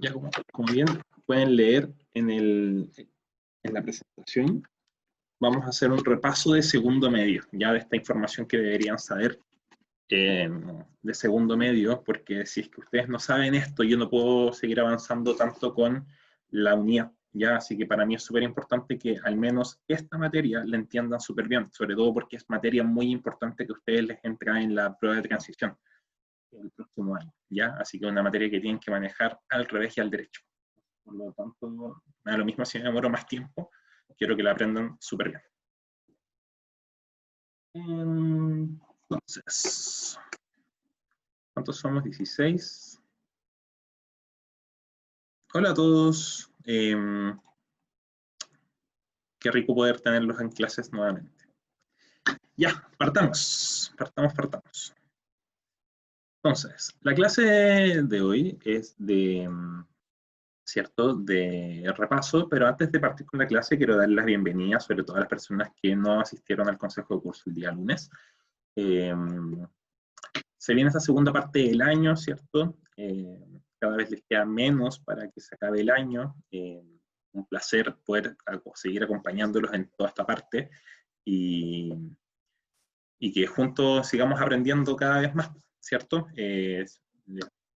Ya como bien pueden leer en la presentación, vamos a hacer un repaso de segundo medio, ya de esta información que deberían saber de segundo medio, porque si es que ustedes no saben esto, yo no puedo seguir avanzando tanto con la unidad, ya, así que para mí es súper importante que al menos esta materia la entiendan súper bien, sobre todo porque es materia muy importante que ustedes les entra en la prueba de transición el próximo año, ya, así que es una materia que tienen que manejar al revés y al derecho. Por lo tanto, me da lo mismo si me demoro más tiempo, quiero que la aprendan súper bien. Entonces, ¿cuántos somos? 16. Hola a todos. Qué rico poder tenerlos en clases nuevamente. Ya, partamos. Partamos. Entonces, la clase de hoy es de, ¿cierto?, de repaso, pero antes de partir con la clase quiero dar las bienvenidas, sobre todo a las personas que no asistieron al consejo de curso el día lunes. Se viene esta segunda parte del año, ¿cierto? Cada vez les queda menos para que se acabe el año. Un placer poder seguir acompañándolos en toda esta parte y que juntos sigamos aprendiendo cada vez más, ¿cierto?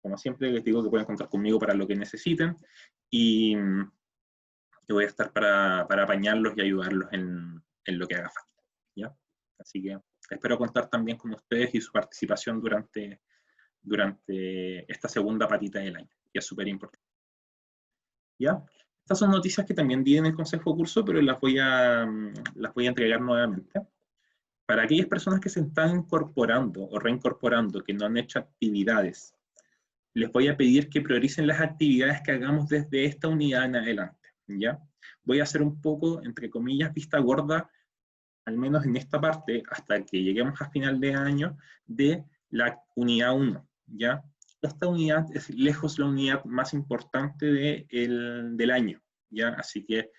Como siempre les digo que pueden contar conmigo para lo que necesiten y yo voy a estar para apañarlos y ayudarlos en lo que haga falta, ¿ya? Así que espero contar también con ustedes y su participación durante esta segunda patita del año, que es súper importante. ¿Ya? Estas son noticias que también di en el consejo de curso, pero las voy a entregar nuevamente. Para aquellas personas que se están incorporando o reincorporando, que no han hecho actividades, les voy a pedir que prioricen las actividades que hagamos desde esta unidad en adelante, ¿ya? Voy a hacer un poco, entre comillas, vista gorda, al menos en esta parte, hasta que lleguemos a final de año, de la unidad 1, ¿ya? Esta unidad es lejos la unidad más importante del año, ¿ya? Así que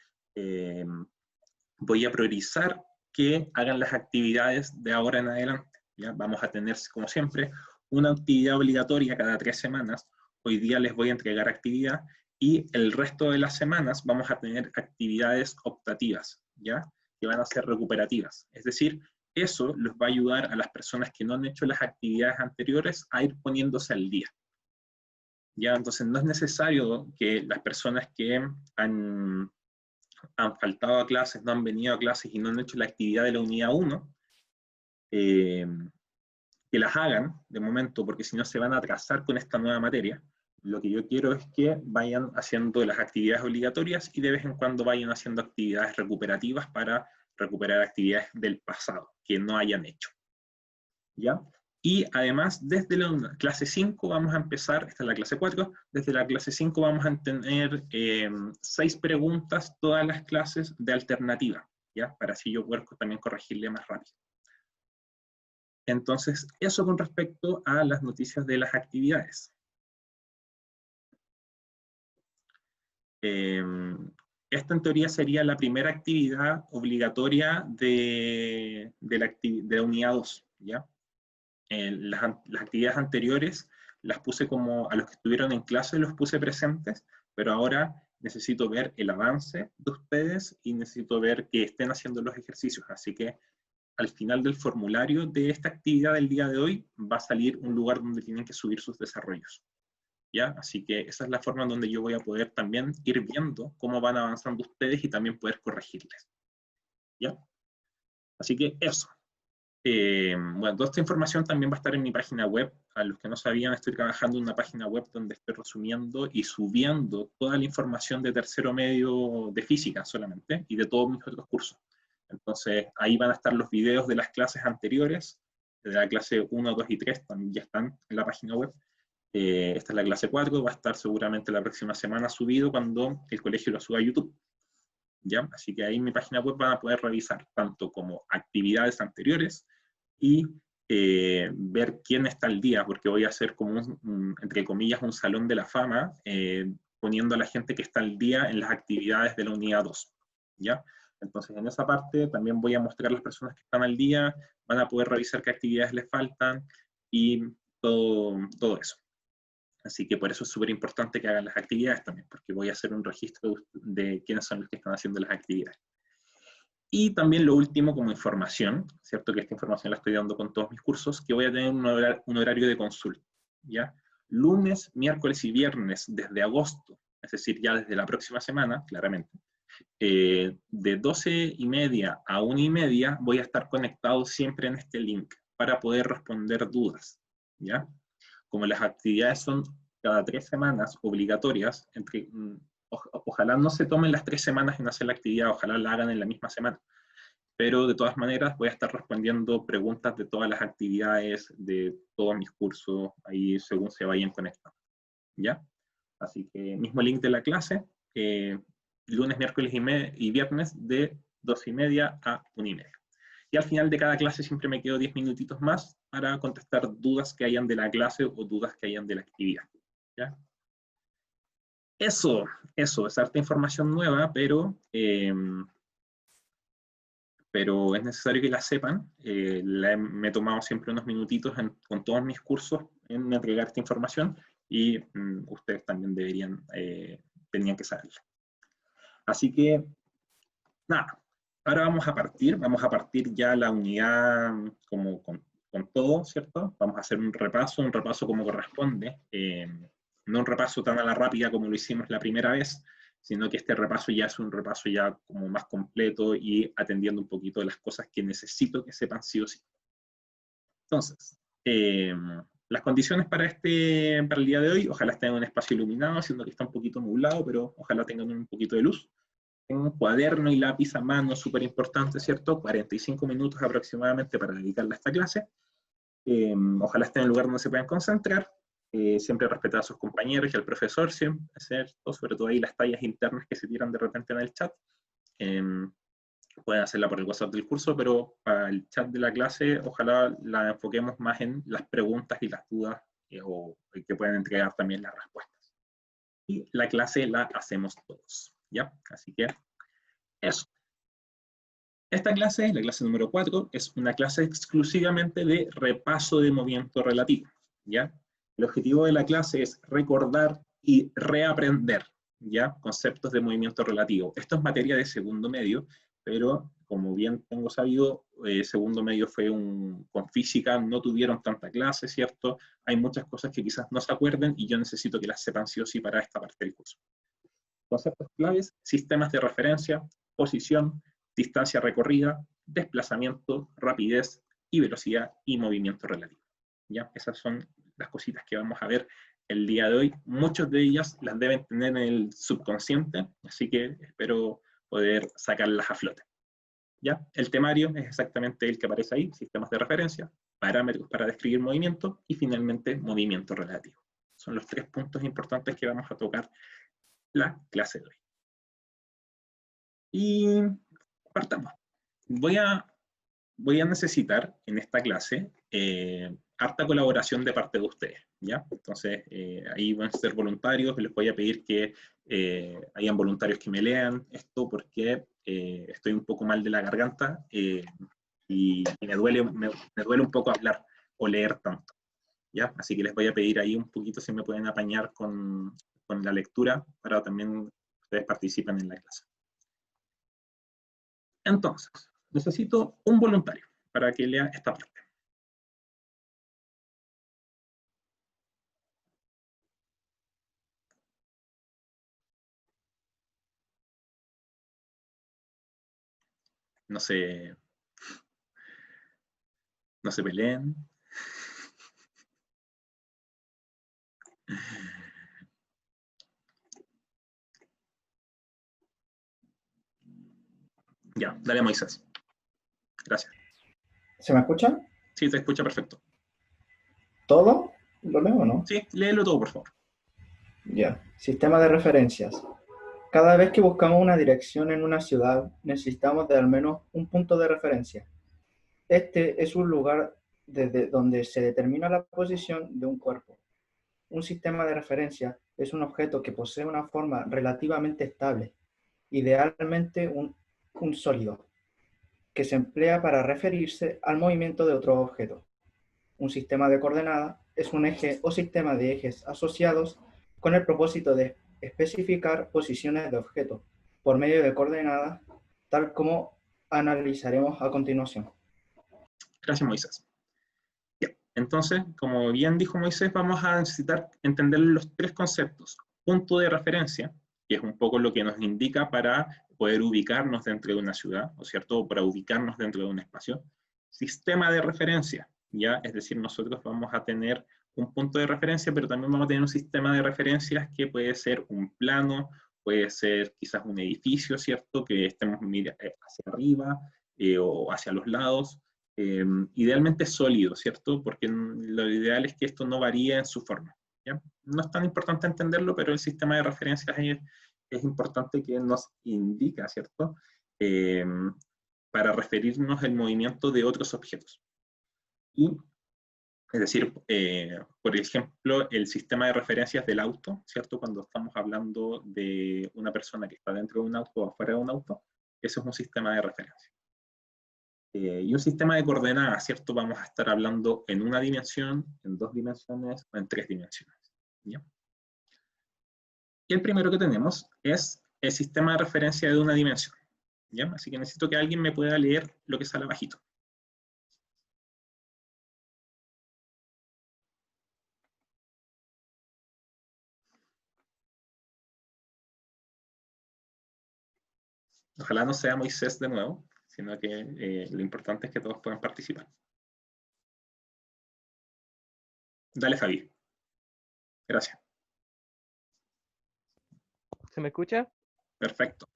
voy a priorizar que hagan las actividades de ahora en adelante, ¿ya? Vamos a tener, como siempre, una actividad obligatoria cada 3 semanas. Hoy día les voy a entregar actividad y el resto de las semanas vamos a tener actividades optativas, ¿ya? Que van a ser recuperativas. Es decir, eso les va a ayudar a las personas que no han hecho las actividades anteriores a ir poniéndose al día. ¿Ya? Entonces no es necesario que las personas que han faltado a clases, no han venido a clases y no han hecho la actividad de la unidad 1, que las hagan de momento, porque si no se van a atrasar con esta nueva materia. Lo que yo quiero es que vayan haciendo las actividades obligatorias y de vez en cuando vayan haciendo actividades recuperativas para recuperar actividades del pasado que no hayan hecho. ¿Ya? Y además, desde la clase 5 vamos a empezar, esta es la clase 4, desde la clase 5 vamos a tener 6 preguntas, todas las clases de alternativa, ¿ya? Para así yo poder también corregirle más rápido. Entonces, eso con respecto a las noticias de las actividades. Esta en teoría sería la primera actividad obligatoria de la unidad 2, ¿ya? Las actividades anteriores las puse como, a los que estuvieron en clase los puse presentes, pero ahora necesito ver el avance de ustedes y necesito ver que estén haciendo los ejercicios. Así que al final del formulario de esta actividad del día de hoy va a salir un lugar donde tienen que subir sus desarrollos, ¿ya? Así que esa es la forma en donde yo voy a poder también ir viendo cómo van avanzando ustedes y también poder corregirles, ¿ya? Así que eso. Bueno, toda esta información también va a estar en mi página web. A los que no sabían, estoy trabajando en una página web donde estoy resumiendo y subiendo toda la información de tercero medio de física solamente y de todos mis otros cursos. Entonces, ahí van a estar los videos de las clases anteriores, de la clase 1, 2 y 3, también ya están en la página web. Esta es la clase 4, va a estar seguramente la próxima semana subido cuando el colegio lo suba a YouTube. ¿Ya? Así que ahí en mi página web van a poder revisar tanto como actividades anteriores y ver quién está al día, porque voy a hacer como entre comillas, un salón de la fama, poniendo a la gente que está al día en las actividades de la unidad 2, ¿ya? Entonces, en esa parte también voy a mostrar a las personas que están al día, van a poder revisar qué actividades les faltan y todo eso. Así que por eso es súper importante que hagan las actividades también, porque voy a hacer un registro de quiénes son los que están haciendo las actividades. Y también lo último como información, ¿cierto? Que esta información la estoy dando con todos mis cursos, que voy a tener un horario de consulta, ¿ya? Lunes, miércoles y viernes desde agosto, es decir, ya desde la próxima semana, claramente, de 12:30 a 1:30 voy a estar conectado siempre en este link para poder responder dudas, ¿ya? Como las actividades son cada 3 semanas obligatorias, ojalá no se tomen las 3 semanas en hacer la actividad, ojalá la hagan en la misma semana, pero de todas maneras voy a estar respondiendo preguntas de todas las actividades, de todos mis cursos, ahí según se vayan conectando, ¿ya? Así que mismo link de la clase, lunes, miércoles y viernes de 12:30 a 1:30. Y al final de cada clase siempre me quedo 10 minutitos más para contestar dudas que hayan de la clase o dudas que hayan de la actividad, ¿ya? Eso es harta información nueva, pero es necesario que la sepan. Me he tomado siempre unos minutitos con todos mis cursos en entregar esta información y ustedes también tenían que saberla. Así que, nada, ahora vamos a partir ya la unidad como con todo, ¿cierto? Vamos a hacer un repaso como corresponde, no un repaso tan a la rápida como lo hicimos la primera vez, sino que este repaso ya es un repaso ya como más completo y atendiendo un poquito de las cosas que necesito que sepan sí o sí. Entonces, las condiciones para el día de hoy, ojalá estén en un espacio iluminado, siendo que está un poquito nublado, pero ojalá tengan un poquito de luz. Un cuaderno y lápiz a mano, súper importante, ¿cierto? 45 minutos aproximadamente para dedicarle a esta clase. Ojalá estén en un lugar donde se puedan concentrar. Siempre respetar a sus compañeros y al profesor, siempre, ¿cierto? Sobre todo ahí las tallas internas que se tiran de repente en el chat. Pueden hacerla por el WhatsApp del curso, pero para el chat de la clase, ojalá la enfoquemos más en las preguntas y las dudas o que pueden entregar también las respuestas. Y la clase la hacemos todos, ¿ya? Así que eso. Esta clase, la clase número 4, es una clase exclusivamente de repaso de movimiento relativo, ¿ya? El objetivo de la clase es recordar y reaprender, ¿ya? Conceptos de movimiento relativo. Esto es materia de segundo medio, pero como bien tengo sabido, segundo medio fue con física, no tuvieron tanta clase, ¿cierto? Hay muchas cosas que quizás no se acuerden y yo necesito que las sepan sí o sí para esta parte del curso. Conceptos claves: sistemas de referencia, posición, distancia recorrida, desplazamiento, rapidez y velocidad y movimiento relativo. ¿Ya? Esas son las cositas que vamos a ver el día de hoy. Muchas de ellas las deben tener en el subconsciente, así que espero poder sacarlas a flote. ¿Ya? El temario es exactamente el que aparece ahí: sistemas de referencia, parámetros para describir movimiento y finalmente movimiento relativo. Son los 3 puntos importantes que vamos a tocar la clase de hoy. Y partamos. Voy a necesitar en esta clase harta colaboración de parte de ustedes, ¿ya? Entonces, ahí van a ser voluntarios, les voy a pedir que hayan voluntarios que me lean esto porque estoy un poco mal de la garganta y me duele un poco hablar o leer tanto, ¿ya? Así que les voy a pedir ahí un poquito si me pueden apañar con la lectura para también ustedes participen en la clase. Entonces, necesito un voluntario para que lea esta parte. No se peleen. Ya, dale, Moisés. Gracias. ¿Se me escucha? Sí, te escucha perfecto. ¿Todo? ¿Lo leo o no? Sí, léelo todo, por favor. Ya. Sistema de referencias. Cada vez que buscamos una dirección en una ciudad, necesitamos de al menos un punto de referencia. Este es un lugar desde donde se determina la posición de un cuerpo. Un sistema de referencia es un objeto que posee una forma relativamente estable, idealmente un sólido, que se emplea para referirse al movimiento de otro objeto. Un sistema de coordenadas es un eje o sistema de ejes asociados con el propósito de especificar posiciones de objetos por medio de coordenadas, tal como analizaremos a continuación. Gracias, Moisés. Bien, entonces, como bien dijo Moisés, vamos a necesitar entender los tres conceptos. Punto de referencia, que es un poco lo que nos indica para poder ubicarnos dentro de una ciudad, ¿no es cierto? Para ubicarnos dentro de un espacio. Sistema de referencia, ¿ya? Es decir, nosotros vamos a tener un punto de referencia, pero también vamos a tener un sistema de referencias que puede ser un plano, puede ser quizás un edificio, ¿cierto? Que estemos hacia arriba o hacia los lados. Idealmente sólido, ¿cierto? Porque lo ideal es que esto no varíe en su forma, ¿ya? No es tan importante entenderlo, pero el sistema de referencias es importante que nos indica, ¿cierto? Para referirnos al movimiento de otros objetos. Y, es decir, por ejemplo, el sistema de referencias del auto, ¿cierto? Cuando estamos hablando de una persona que está dentro de un auto o afuera de un auto, eso es un sistema de referencia. Y un sistema de coordenadas, ¿cierto? Vamos a estar hablando en una dimensión, en dos dimensiones o en tres dimensiones, ¿ya? Y el primero que tenemos es el sistema de referencia de una dimensión, ¿ya? Así que necesito que alguien me pueda leer lo que sale abajito. Ojalá no sea Moisés de nuevo, sino que lo importante es que todos puedan participar. Dale, Fabi. Gracias. ¿Se me escucha? Perfecto.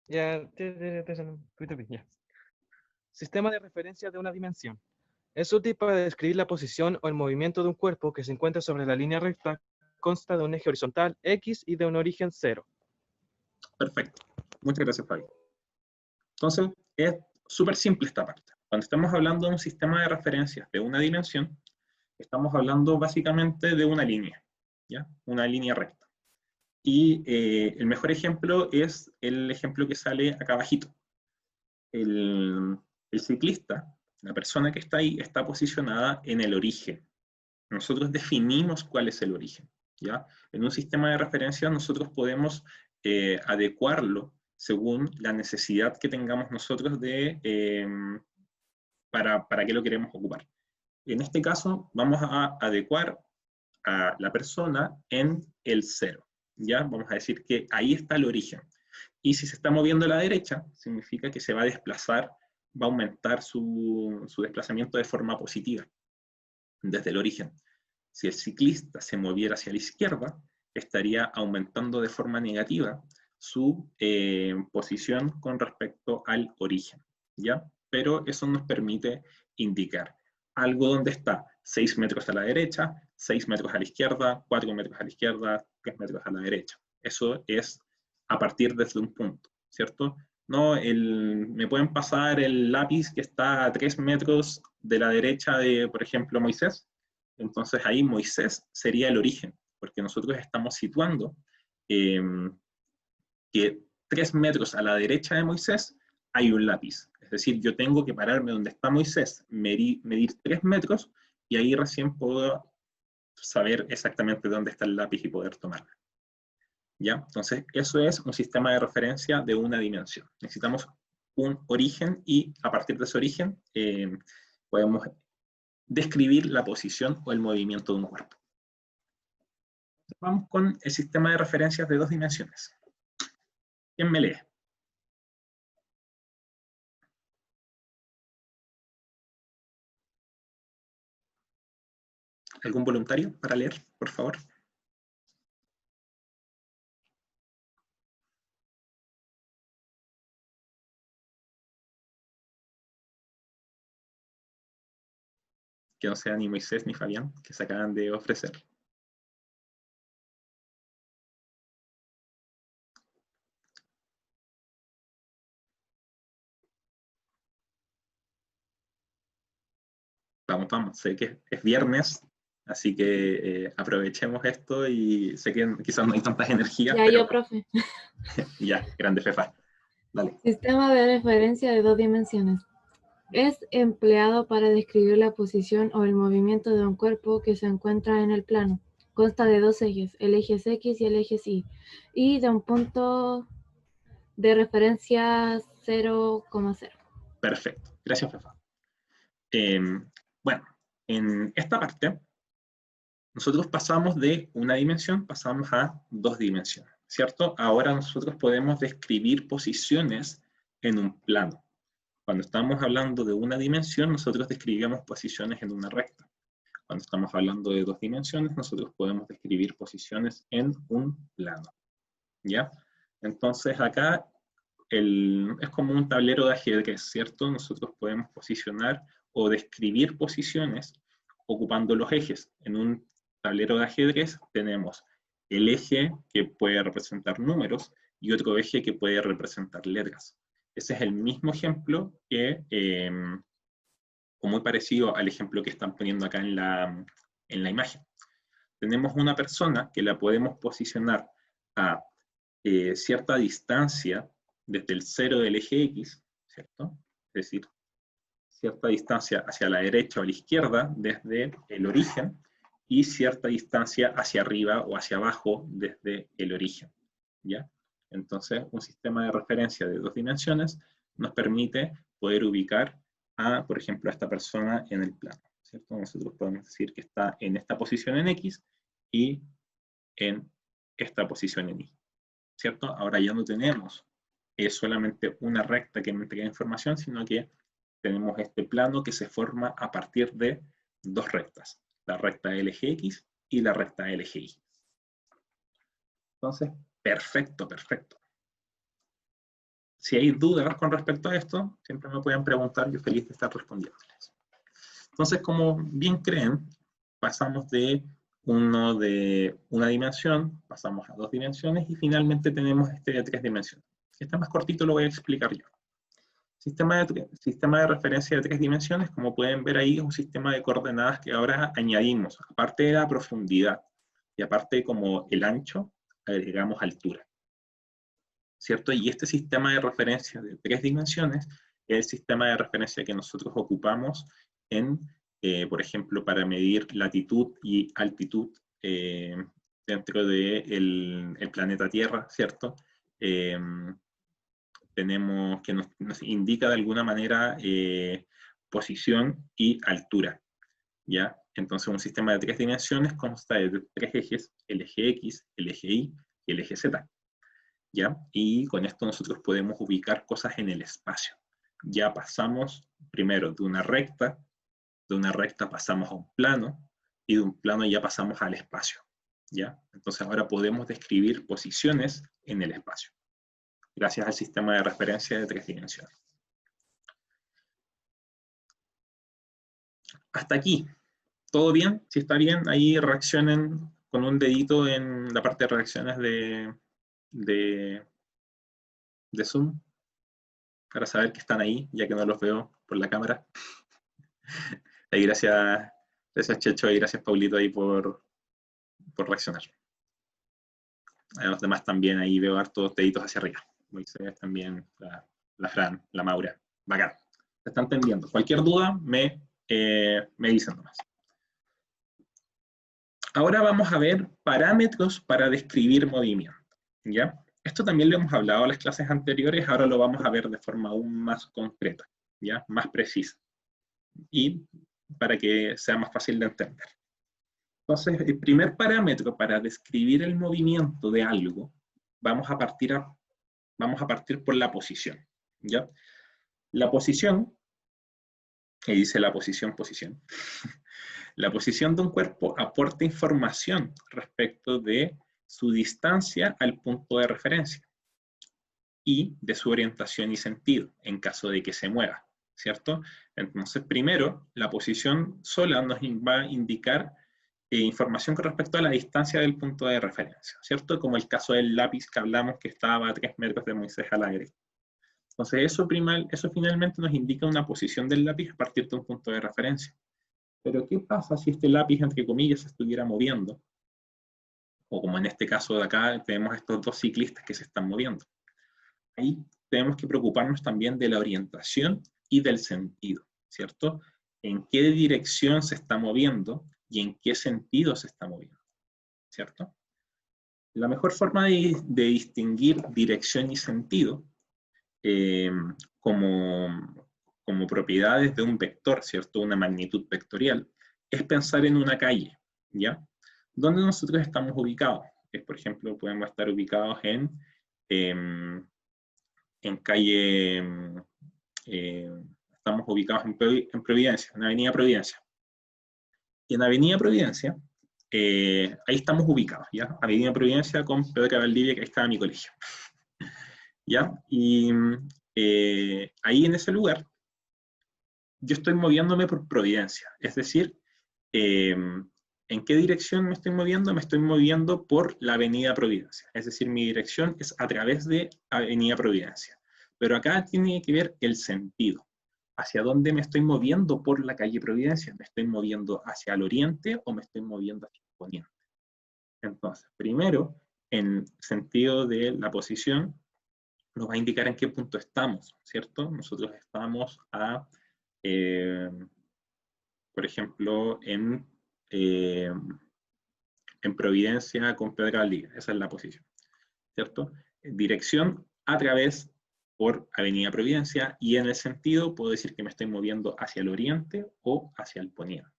Ya. Sistema de referencia de una dimensión. Es útil para describir la posición o el movimiento de un cuerpo que se encuentra sobre la línea recta. Consta de un eje horizontal X y de un origen 0. Perfecto. Muchas gracias, Fabi. Entonces, es súper simple esta parte. Cuando estamos hablando de un sistema de referencias de una dimensión, estamos hablando básicamente de una línea, ¿ya? Una línea recta. Y el mejor ejemplo es el ejemplo que sale acá abajito. El ciclista, la persona que está ahí, está posicionada en el origen. Nosotros definimos cuál es el origen, ¿ya? En un sistema de referencia nosotros podemos adecuarlo según la necesidad que tengamos nosotros para qué lo queremos ocupar. En este caso, vamos a adecuar a la persona en el 0, ¿ya? Vamos a decir que ahí está el origen. Y si se está moviendo a la derecha, significa que se va a desplazar, va a aumentar su desplazamiento de forma positiva, desde el origen. Si el ciclista se moviera hacia la izquierda, estaría aumentando de forma negativa su posición con respecto al origen, ¿ya? Pero eso nos permite indicar algo donde está 6 metros a la derecha, 6 metros a la izquierda, 4 metros a la izquierda, 3 metros a la derecha. Eso es a partir desde un punto, ¿cierto? No, me pueden pasar el lápiz que está a 3 metros de la derecha de, por ejemplo, Moisés. Entonces ahí Moisés sería el origen, porque nosotros estamos situando que 3 metros a la derecha de Moisés hay un lápiz. Es decir, yo tengo que pararme donde está Moisés, medir 3 metros, y ahí recién puedo saber exactamente dónde está el lápiz y poder tomarlo. ¿Ya? Entonces, eso es un sistema de referencia de una dimensión. Necesitamos un origen y a partir de ese origen podemos describir la posición o el movimiento de un cuerpo. Vamos con el sistema de referencias de dos dimensiones. ¿Quién me lee? ¿Algún voluntario para leer, por favor? Que no sea ni Moisés ni Fabián, que se acaban de ofrecer. Vamos, vamos, sé que es viernes, así que aprovechemos esto y sé que quizás no hay tantas energías. Ya, pero... yo, profe. Ya, grande Fefa. Dale. Sistema de referencia de dos dimensiones. Es empleado para describir la posición o el movimiento de un cuerpo que se encuentra en el plano. Consta de dos ejes, el eje X y el eje Y, y de un punto de referencia 0,0. Perfecto. Gracias, Fefa. Bueno, en esta parte, nosotros pasamos de una dimensión, pasamos a dos dimensiones, ¿cierto? Ahora nosotros podemos describir posiciones en un plano. Cuando estamos hablando de una dimensión, nosotros describimos posiciones en una recta. Cuando estamos hablando de dos dimensiones, nosotros podemos describir posiciones en un plano, ¿ya? Entonces acá es como un tablero de ajedrez, ¿cierto? Nosotros podemos posicionar o describir posiciones ocupando los ejes. En un tablero de ajedrez tenemos el eje que puede representar números y otro eje que puede representar letras. Ese es el mismo ejemplo que, o muy parecido al ejemplo que están poniendo acá en la imagen. Tenemos una persona que la podemos posicionar a cierta distancia desde el cero del eje X, ¿cierto? Es decir, cierta distancia hacia la derecha o a la izquierda desde el origen y cierta distancia hacia arriba o hacia abajo desde el origen, ¿ya? Entonces, un sistema de referencia de dos dimensiones nos permite poder ubicar a, por ejemplo, a esta persona en el plano, ¿cierto? Nosotros podemos decir que está en esta posición en X y en esta posición en Y, ¿cierto? Ahora ya no tenemos solamente una recta que me entrega información, sino que tenemos este plano que se forma a partir de dos rectas, la recta del eje X y la recta del eje Y. Entonces, perfecto, perfecto. Si hay dudas con respecto a esto, siempre me pueden preguntar, yo feliz de estar respondiéndoles. Entonces, como bien creen, pasamos de una dimensión, pasamos a dos dimensiones y finalmente tenemos este de tres dimensiones. Si está más cortito lo voy a explicar yo. Sistema de referencia de tres dimensiones, como pueden ver ahí, es un sistema de coordenadas que ahora añadimos, aparte de la profundidad y aparte como el ancho, agregamos altura, ¿cierto? Y este sistema de referencia de tres dimensiones es el sistema de referencia que nosotros ocupamos por ejemplo, para medir latitud y altitud dentro del planeta Tierra, ¿cierto? Tenemos que nos indica de alguna manera posición y altura, ¿ya? Entonces un sistema de tres dimensiones consta de tres ejes, el eje X, el eje Y y el eje Z, ¿ya? Y con esto nosotros podemos ubicar cosas en el espacio. Ya pasamos primero de una recta pasamos a un plano, y de un plano ya pasamos al espacio, ¿ya? Entonces ahora podemos describir posiciones en el espacio, gracias al sistema de referencia de tres dimensiones. Hasta aquí, ¿todo bien? Si está bien, ahí reaccionen con un dedito en la parte de reacciones de Zoom, para saber que están ahí, ya que no los veo por la cámara. Ahí gracias Checho y gracias Paulito ahí por reaccionar. A los demás también ahí veo hartos deditos hacia arriba. Moisés también, la Fran, la Maura. Bacán. Se están entendiendo. Cualquier duda me dicen nomás. Ahora vamos a ver parámetros para describir movimiento, ¿ya? Esto también lo hemos hablado en las clases anteriores, ahora lo vamos a ver de forma aún más concreta, ¿ya? Más precisa. Y para que sea más fácil de entender. Entonces, el primer parámetro para describir el movimiento de algo, vamos a partir por la posición, ¿ya? La posición, y dice la posición, la posición de un cuerpo aporta información respecto de su distancia al punto de referencia y de su orientación y sentido, en caso de que se mueva, ¿cierto? Entonces, primero, la posición sola nos va a indicar información con respecto a la distancia del punto de referencia, ¿cierto? Como el caso del lápiz que hablamos que estaba a 3 metros de Moisés Alegre. Entonces, eso finalmente nos indica una posición del lápiz a partir de un punto de referencia. Pero, ¿qué pasa si este lápiz, entre comillas, se estuviera moviendo? O como en este caso de acá, tenemos estos dos ciclistas que se están moviendo. Ahí tenemos que preocuparnos también de la orientación y del sentido, ¿cierto? En qué dirección se está moviendo y en qué sentido se está moviendo, ¿cierto? La mejor forma de distinguir dirección y sentido como propiedades de un vector, ¿cierto? Una magnitud vectorial, es pensar en una calle, ¿ya? ¿Dónde nosotros estamos ubicados? Por ejemplo, podemos estar ubicados en calle, estamos ubicados en Providencia, en Avenida Providencia. Y en Avenida Providencia, ahí estamos ubicados, ¿ya? Avenida Providencia con Pedro Valdivia, que ahí estaba mi colegio. ¿Ya? Y ahí en ese lugar, yo estoy moviéndome por Providencia, es decir, ¿en qué dirección me estoy moviendo? Me estoy moviendo por la Avenida Providencia, es decir, mi dirección es a través de Avenida Providencia. Pero acá tiene que ver el sentido. ¿Hacia dónde me estoy moviendo por la calle Providencia? ¿Me estoy moviendo hacia el oriente o me estoy moviendo hacia el poniente? Entonces, primero, en sentido de la posición, nos va a indicar en qué punto estamos, ¿cierto? Nosotros estamos por ejemplo, en Providencia con Pedro Valdivia, esa es la posición, ¿cierto? Dirección a través por Avenida Providencia, y en el sentido puedo decir que me estoy moviendo hacia el oriente o hacia el poniente,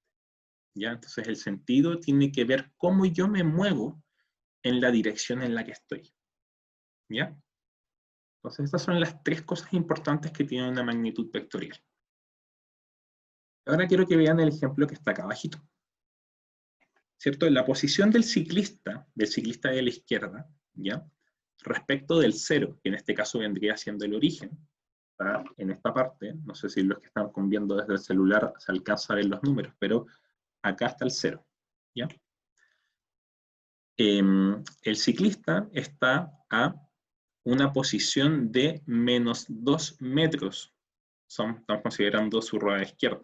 ¿ya? Entonces el sentido tiene que ver cómo yo me muevo en la dirección en la que estoy, ¿ya? Entonces estas son las tres cosas importantes que tienen una magnitud vectorial. Ahora quiero que vean el ejemplo que está acá abajito, ¿cierto? La posición del ciclista de la izquierda, ¿ya? Respecto del cero, que en este caso vendría siendo el origen, está en esta parte, no sé si los que están viendo desde el celular se alcanza a ver los números, pero acá está el cero, ¿ya? El ciclista está a una posición de -2 metros. Estamos considerando su rueda izquierda,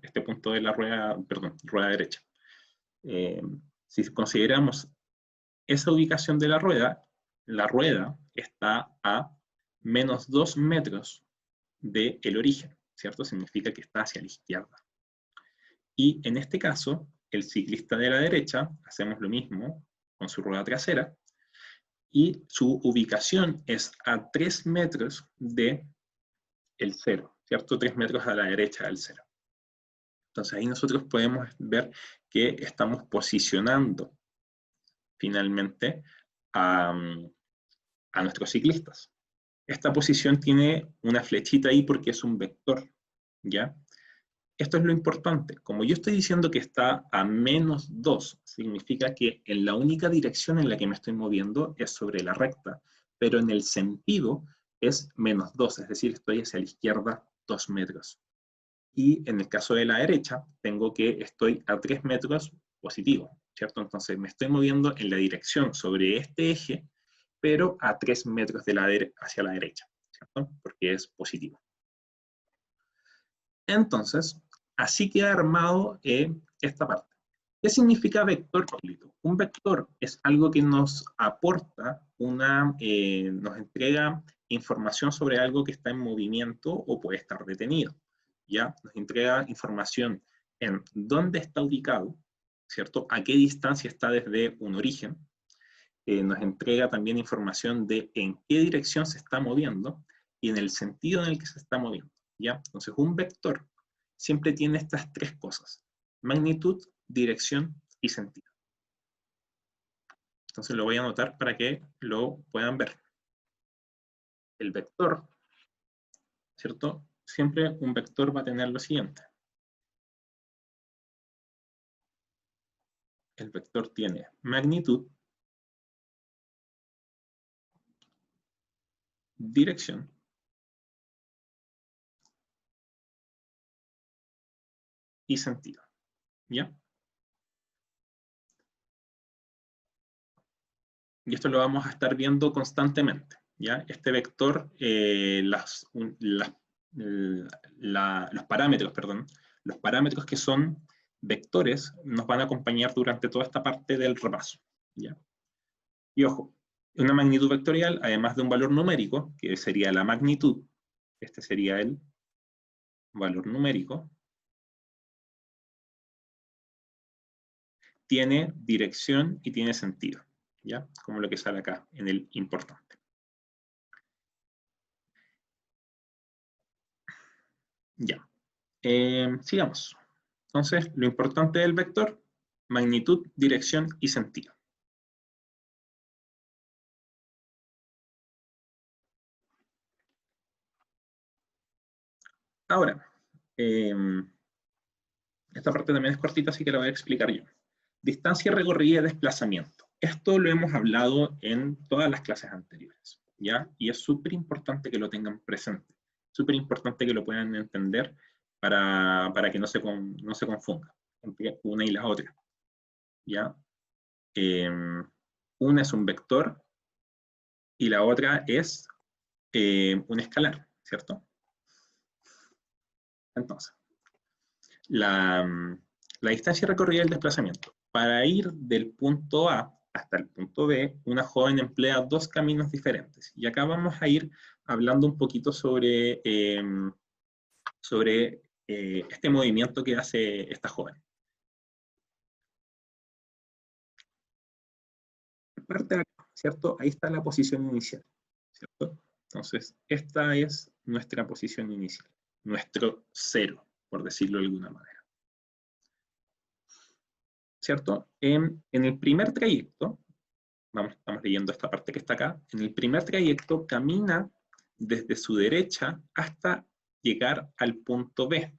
este punto de la rueda, perdón, rueda derecha. Si consideramos esa ubicación de la rueda está a -2 metros del origen, ¿cierto? Significa que está hacia la izquierda. Y en este caso, el ciclista de la derecha, hacemos lo mismo con su rueda trasera, y su ubicación es a 3 metros del cero, ¿cierto? 3 metros a la derecha del cero. Entonces ahí nosotros podemos ver que estamos posicionando finalmente a nuestros ciclistas. Esta posición tiene una flechita ahí porque es un vector, ¿ya? Esto es lo importante. Como yo estoy diciendo que está a -2, significa que en la única dirección en la que me estoy moviendo es sobre la recta, pero en el sentido es -2, es decir, estoy hacia la izquierda 2 metros. Y en el caso de la derecha, tengo que estoy a 3 metros positivo, ¿cierto? Entonces me estoy moviendo en la dirección sobre este eje, pero a 3 metros hacia la derecha, ¿cierto? Porque es positivo. Entonces, así queda armado esta parte. ¿Qué significa vector? Un vector es algo que nos aporta nos entrega información sobre algo que está en movimiento o puede estar detenido. ¿Ya? Nos entrega información en dónde está ubicado, ¿cierto? A qué distancia está desde un origen. Nos entrega también información de en qué dirección se está moviendo y en el sentido en el que se está moviendo, ¿ya? Entonces, un vector siempre tiene estas tres cosas: magnitud, dirección y sentido. Entonces lo voy a anotar para que lo puedan ver. El vector, ¿cierto? Siempre un vector va a tener lo siguiente. El vector tiene magnitud, dirección y sentido, ¿ya? Y esto lo vamos a estar viendo constantemente, ¿ya? Este vector, los parámetros, perdón, los parámetros que son vectores nos van a acompañar durante toda esta parte del repaso, ¿ya? Y ojo, una magnitud vectorial, además de un valor numérico, que sería la magnitud, este sería el valor numérico, tiene dirección y tiene sentido, ¿ya? Como lo que sale acá en el importante. Ya. Sigamos. Entonces, lo importante del vector, magnitud, dirección y sentido. Ahora, esta parte también es cortita, así que la voy a explicar yo. Distancia recorrida y desplazamiento. Esto lo hemos hablado en todas las clases anteriores, ¿ya? Y es súper importante que lo tengan presente. Súper importante que lo puedan entender para que no se confunda entre una y la otra, ¿ya? Una es un vector y la otra es un escalar, ¿cierto? Entonces, la distancia recorrida y el desplazamiento. Para ir del punto A hasta el punto B, una joven emplea dos caminos diferentes. Y acá vamos a ir hablando un poquito sobre este movimiento que hace esta joven. Parte de acá, ¿cierto? Ahí está la posición inicial, ¿cierto? Entonces, esta es nuestra posición inicial, nuestro cero, por decirlo de alguna manera. ¿Cierto? En el primer trayecto, estamos leyendo esta parte que está acá, en el primer trayecto camina desde su derecha hasta llegar al punto B.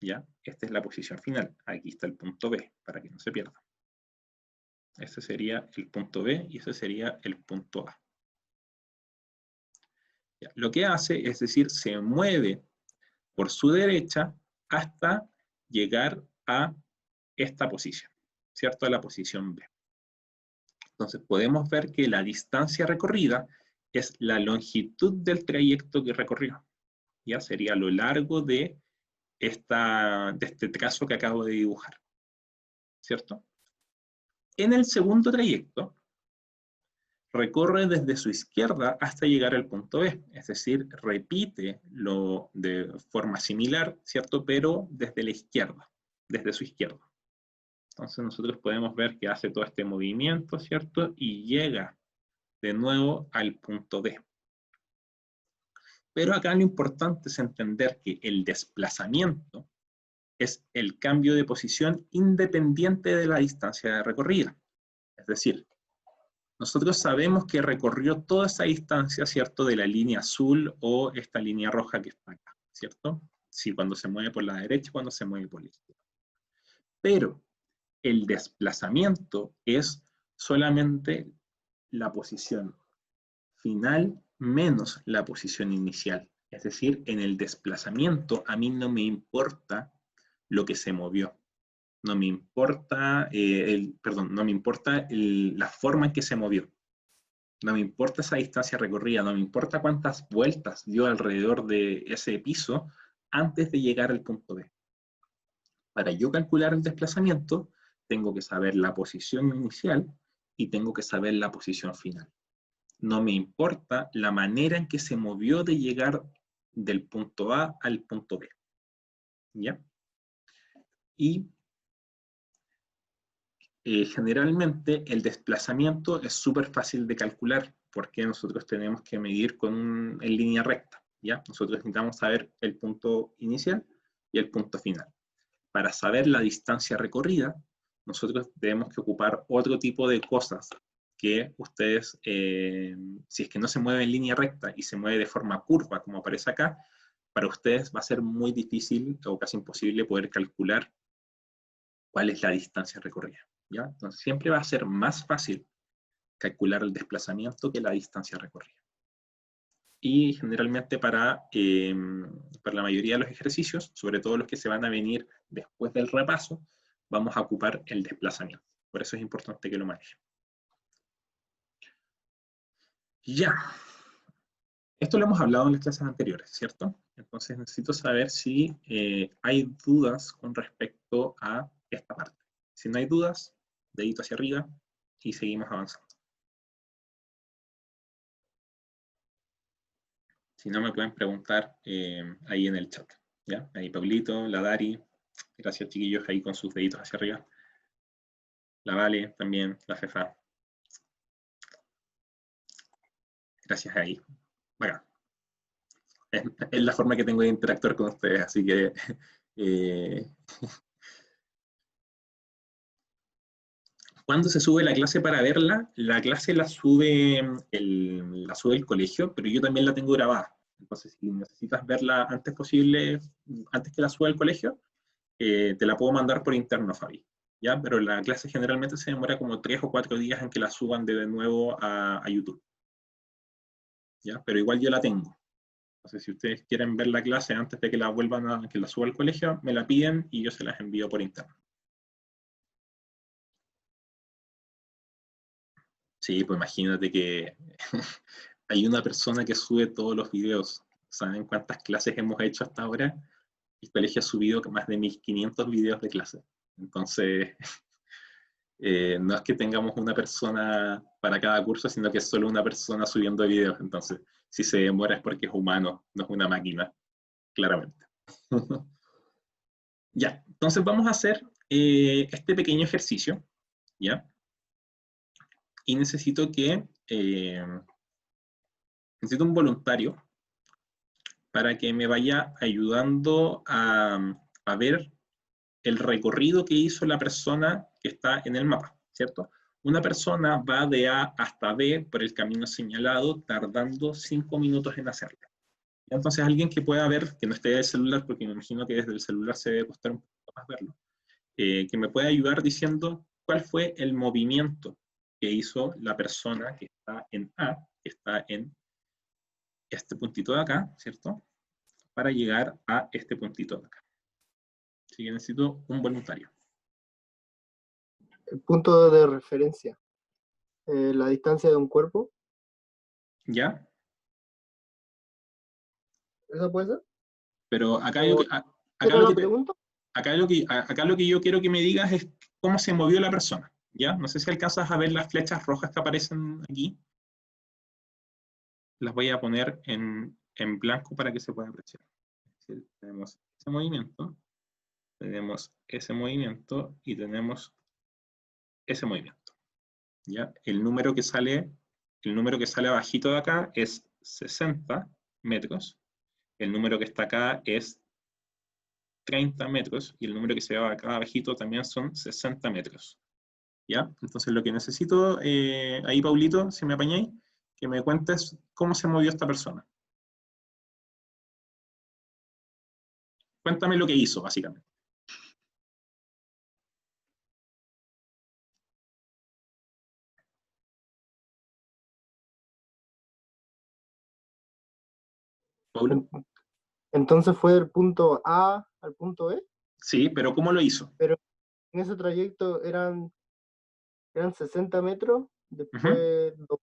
¿Ya? Esta es la posición final. Aquí está el punto B, para que no se pierda. Este sería el punto B y ese sería el punto A. ¿Ya? Lo que hace es decir, se mueve por su derecha hasta llegar a esta posición, ¿cierto? A la posición B. Entonces podemos ver que la distancia recorrida es la longitud del trayecto que recorrió. Ya sería lo largo de este trazo que acabo de dibujar, ¿cierto? En el segundo trayecto, recorre desde su izquierda hasta llegar al punto B, es decir, repite lo de forma similar, ¿cierto? Pero desde la izquierda, desde su izquierda. Entonces nosotros podemos ver que hace todo este movimiento, ¿cierto? Y llega de nuevo al punto B. Pero acá lo importante es entender que el desplazamiento es el cambio de posición independiente de la distancia de recorrida. Es decir, nosotros sabemos que recorrió toda esa distancia, ¿cierto? De la línea azul o esta línea roja que está acá, ¿cierto? Sí, cuando se mueve por la derecha y cuando se mueve por la izquierda. Pero el desplazamiento es solamente la posición final menos la posición inicial. Es decir, en el desplazamiento a mí no me importa lo que se movió. No me importa, no me importa la forma en que se movió. No me importa esa distancia recorrida, no me importa cuántas vueltas dio alrededor de ese piso antes de llegar al punto B. Para yo calcular el desplazamiento, tengo que saber la posición inicial y tengo que saber la posición final. No me importa la manera en que se movió de llegar del punto A al punto B. ¿Ya? Y generalmente el desplazamiento es súper fácil de calcular porque nosotros tenemos que medir en línea recta. ¿Ya? Nosotros necesitamos saber el punto inicial y el punto final. Para saber la distancia recorrida, nosotros tenemos que ocupar otro tipo de cosas que ustedes, si es que no se mueve en línea recta y se mueve de forma curva, como aparece acá, para ustedes va a ser muy difícil o casi imposible poder calcular cuál es la distancia recorrida. ¿Ya? Entonces siempre va a ser más fácil calcular el desplazamiento que la distancia recorrida. Y generalmente para la mayoría de los ejercicios, sobre todo los que se van a venir después del repaso, vamos a ocupar el desplazamiento. Por eso es importante que lo manejen. Ya. Esto lo hemos hablado en las clases anteriores, ¿cierto? Entonces necesito saber si hay dudas con respecto a esta parte. Si no hay dudas, dedito hacia arriba y seguimos avanzando. Si no, me pueden preguntar ahí en el chat. ¿Ya? Ahí Pablito, la Dari, gracias chiquillos ahí con sus deditos hacia arriba. La Vale también, la Fefa. Gracias ahí. Bueno, es la forma que tengo de interactuar con ustedes, así que ¿cuándo se sube la clase para verla? La clase la sube el colegio, pero yo también la tengo grabada. Entonces, si necesitas verla antes posible, antes que la suba el colegio, te la puedo mandar por interno, Fabi. ¿Ya? Pero la clase generalmente se demora como 3 o 4 días en que la suban de nuevo a YouTube. ¿Ya? Pero igual yo la tengo. Entonces, si ustedes quieren ver la clase antes de que la vuelvan a que la suba al colegio, me la piden y yo se las envío por interno. Sí, pues imagínate que hay una persona que sube todos los videos. ¿Saben cuántas clases hemos hecho hasta ahora? El colegio ha subido más de 1500 videos de clase. Entonces, no es que tengamos una persona para cada curso, sino que es solo una persona subiendo videos. Entonces, si se demora es porque es humano, no es una máquina, claramente. Ya, entonces vamos a hacer este pequeño ejercicio, ¿ya? Y necesito necesito un voluntario para que me vaya ayudando a ver el recorrido que hizo la persona que está en el mapa, ¿cierto? Una persona va de A hasta B por el camino señalado, tardando 5 minutos en hacerlo. Entonces, alguien que pueda ver, que no esté del celular, porque me imagino que desde el celular se debe costar un poco más verlo, que me pueda ayudar diciendo cuál fue el movimiento que hizo la persona que está en A, que está en este puntito de acá, ¿cierto? Para llegar a este puntito de acá. Así que necesito un voluntario. El punto de referencia, la distancia de un cuerpo, ¿Ya? ¿eso puede ser? Pero acá, ¿O acá, era lo la que pregunta? acá lo que yo quiero que me digas es cómo se movió la persona. ¿Ya? No sé si alcanzas a ver las flechas rojas que aparecen aquí. Las voy a poner en blanco para que se pueda apreciar. Tenemos ese movimiento y tenemos ese movimiento. ¿Ya? El número que sale abajito de acá es 60 metros. El número que está acá es 30 metros y el número que se ve acá abajito también son 60 metros. ¿Ya? Entonces lo que necesito, ahí Paulito, si me apañáis, que me cuentes cómo se movió esta persona. Cuéntame lo que hizo, básicamente. ¿Paulo? Entonces fue del punto A al punto B, Sí, pero ¿cómo lo hizo? pero en ese trayecto eran 60 metros, después lo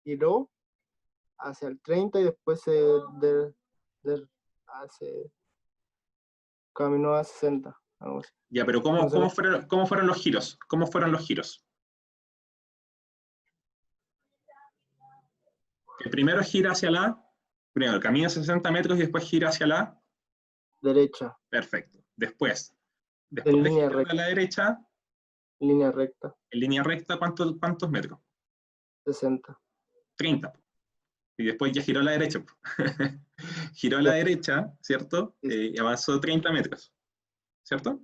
giró hacia el 30 y después caminó a 60, algo así. Ya, pero ¿cómo fueron los giros? ¿Cómo fueron los giros? El primero gira hacia primero camina 60 metros y después gira hacia la Derecha, perfecto. Después en de línea girar a recta, la derecha, línea recta, en línea recta, ¿cuántos metros? 60. 30. Y después ya giró a la derecha. Giró a la Ya, derecha, ¿cierto? sí, Y avanzó 30 metros, ¿cierto?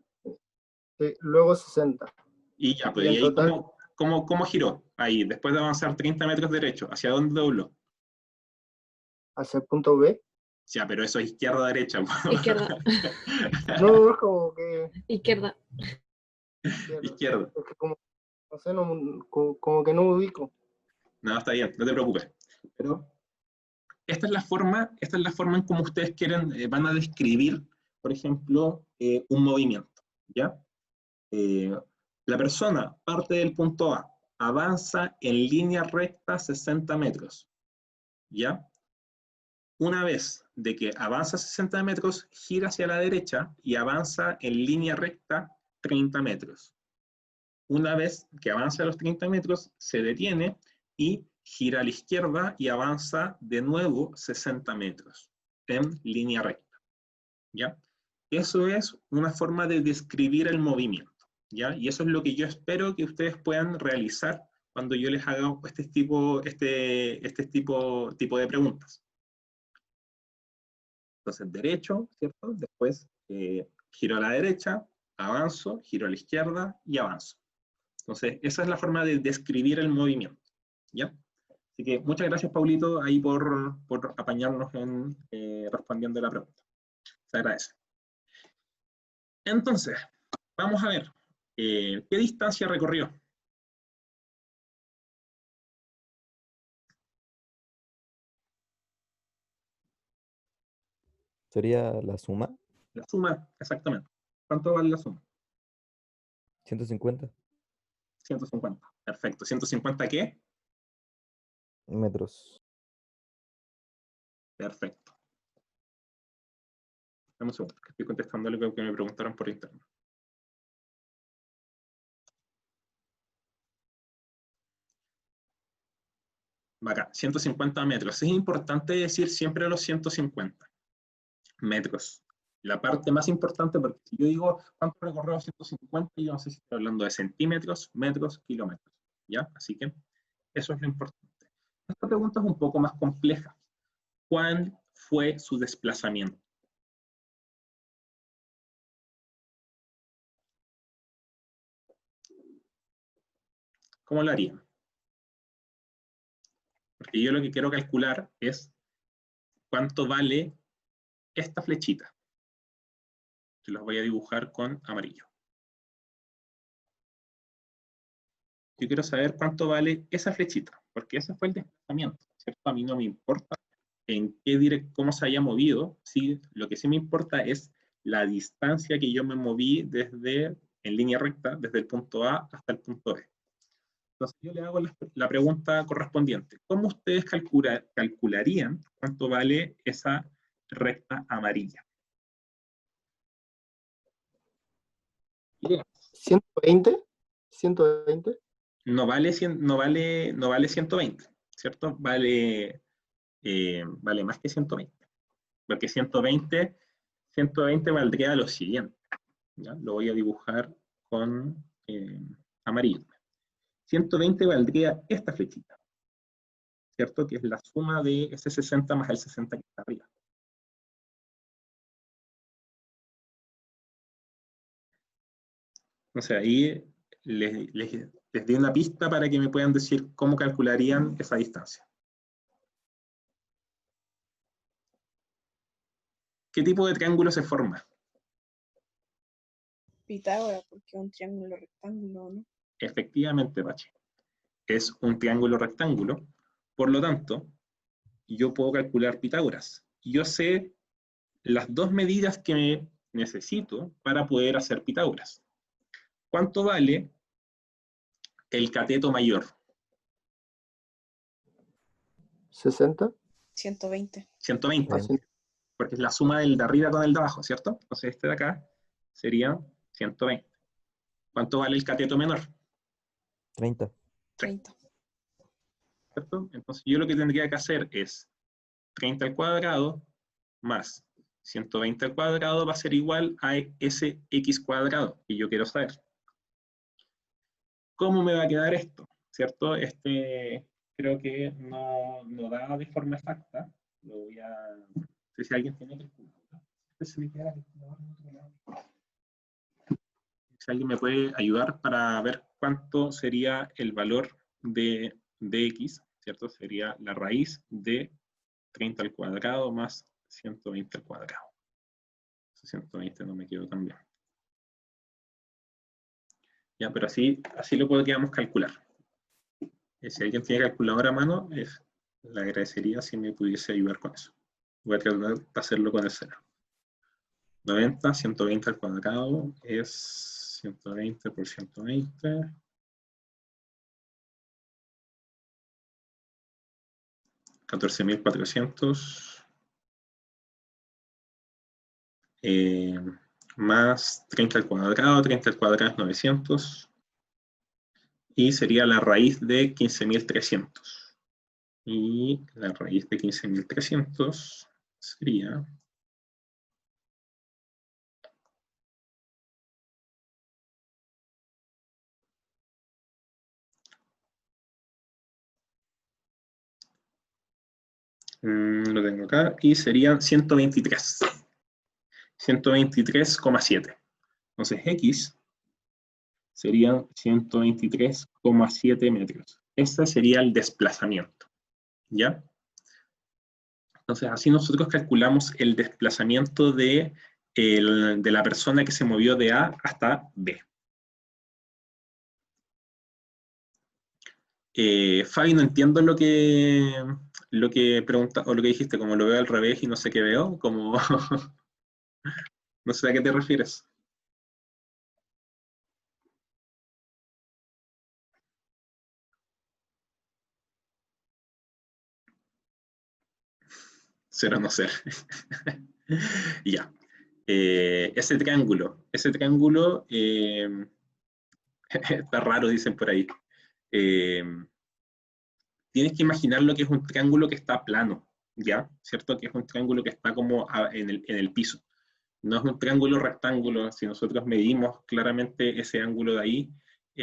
sí, luego 60. Y ya, pues, Y y en ahí total, ¿cómo giró? Ahí, después de avanzar 30 metros derecho, ¿hacia dónde dobló? hacia el punto B. Ya, pero eso es izquierda-derecha. Izquierda. No, es como que Izquierda. Izquierda. es que como, no sé, como que no me ubico. No, está bien, no te preocupes. Pero esta es la forma en cómo ustedes van a describir, por ejemplo, un movimiento, ¿ya? La persona parte del punto A, avanza en línea recta 60 metros, ¿ya? Una vez de que avanza 60 metros, gira hacia la derecha y avanza en línea recta 30 metros. Una vez que avanza los 30 metros, se detiene y gira a la izquierda y avanza de nuevo 60 metros en línea recta, ¿ya? Eso es una forma de describir el movimiento, ¿ya? Y eso es lo que yo espero que ustedes puedan realizar cuando yo les haga este tipo de preguntas. Entonces, derecho, ¿cierto? Después giro a la derecha, avanzo, giro a la izquierda y avanzo. Entonces, esa es la forma de describir el movimiento, ¿ya? Así que muchas gracias, Paulito, ahí por apañarnos en respondiendo la pregunta. Se agradece. Entonces, vamos a ver, ¿qué distancia recorrió? ¿Sería la suma? La suma, exactamente. ¿Cuánto vale la suma? 150 150. Perfecto. ¿150 qué? metros. Perfecto. Dame un segundo, que estoy contestando lo que me preguntaron por internet. Acá, 150 metros. Es importante decir siempre los 150 metros. La parte más importante, porque si yo digo cuánto recorrió 150, yo no sé si estoy hablando de centímetros, metros, kilómetros. ¿Ya? Así que eso es lo importante. Esta pregunta es un poco más compleja. ¿Cuál fue su desplazamiento? ¿Cómo lo harían? Porque yo lo que quiero calcular es cuánto vale esta flechita. Que los voy a dibujar con amarillo. Yo quiero saber cuánto vale esa flechita, porque ese fue el desplazamiento, ¿cierto? A mí no me importa en qué cómo se haya movido, ¿sí? Lo que sí me importa es la distancia que yo me moví en línea recta, desde el punto A hasta el punto B. Entonces yo le hago la pregunta correspondiente. ¿Cómo ustedes calcularían cuánto vale esa recta amarilla? 120. 120. No vale 120, ¿cierto? Vale más que 120. Porque 120 valdría lo siguiente. ¿Ya? Lo voy a dibujar con amarillo. 120 valdría esta flechita, ¿cierto? Que es la suma de ese 60 más el 60 que está arriba. Entonces ahí les di una pista para que me puedan decir cómo calcularían esa distancia. ¿Qué tipo de triángulo se forma? Pitágoras, porque es un triángulo rectángulo, ¿no? Efectivamente, Pache. Es un triángulo rectángulo, por lo tanto, yo puedo calcular Pitágoras. Yo sé las dos medidas que necesito para poder hacer Pitágoras. ¿Cuánto vale el cateto mayor? 60. 120. 120. Ah, sí. Porque es la suma del de arriba con el de abajo, ¿cierto? Entonces este de acá sería 120. ¿Cuánto vale el cateto menor? 30. 30. ¿Cierto? Entonces yo lo que tendría que hacer es 30 al cuadrado más 120 al cuadrado va a ser igual a ese x cuadrado que yo quiero saber. ¿Cómo me va a quedar esto? ¿Cierto? Creo que no da de forma exacta. Lo voy a... No sé si alguien tiene calculadora. Si alguien me puede ayudar para ver cuánto sería el valor de x, ¿cierto? Sería la raíz de 30 al cuadrado más 120 al cuadrado. 120 no me quedó tan bien. Ya, pero así lo podríamos calcular. Si alguien tiene calculadora a mano, le agradecería si me pudiese ayudar con eso. Voy a tratar de hacerlo con el cero. 90, 120 al cuadrado es 120 por 120. 14.400. Más 30 al cuadrado es 900. Y sería la raíz de 15.300. Y la raíz de 15.300 sería... lo tengo acá, y serían 123. 123,7. Entonces X serían 123,7 metros. Este sería el desplazamiento, ¿ya? Entonces así nosotros calculamos el desplazamiento de la persona que se movió de A hasta B. Fabi, no entiendo lo que pregunta, o lo que dijiste, como lo veo al revés y no sé qué veo, como no sé a qué te refieres. Ser o no ser. Ya. Ese triángulo está raro, dicen por ahí. Tienes que imaginar lo que es un triángulo que está plano, ¿ya? ¿Cierto? Que es un triángulo que está como en el piso. No es un triángulo rectángulo. Si nosotros medimos claramente ese ángulo de ahí,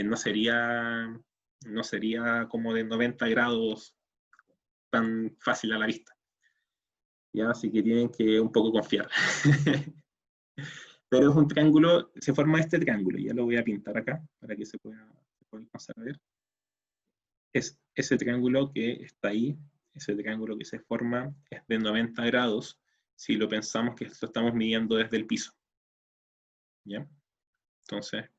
no sería como de 90 grados tan fácil a la vista. ¿Ya? Así que tienen que un poco confiar. Pero es un triángulo, se forma este triángulo, ya lo voy a pintar acá para que se pueda alcanzar a ver. Es ese triángulo que está ahí, ese triángulo que se forma es de 90 grados, si lo pensamos que lo estamos midiendo desde el piso. ¿Ya? Entonces,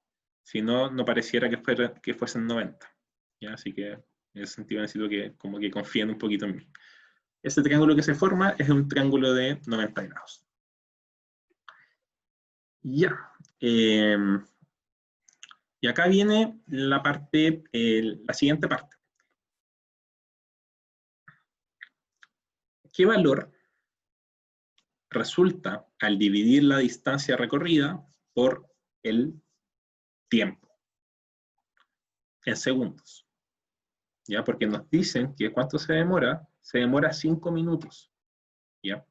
si no, no pareciera que fuesen 90. ¿Ya? Así que en ese sentido necesito que como que confíen un poquito en mí. Ese triángulo que se forma es un triángulo de 90 grados. Ya. Y acá viene la siguiente parte. ¿Qué valor resulta al dividir la distancia recorrida por el tiempo? En segundos. ¿Ya? Porque nos dicen que ¿cuánto se demora? Se demora 5 minutos. ¿Ya?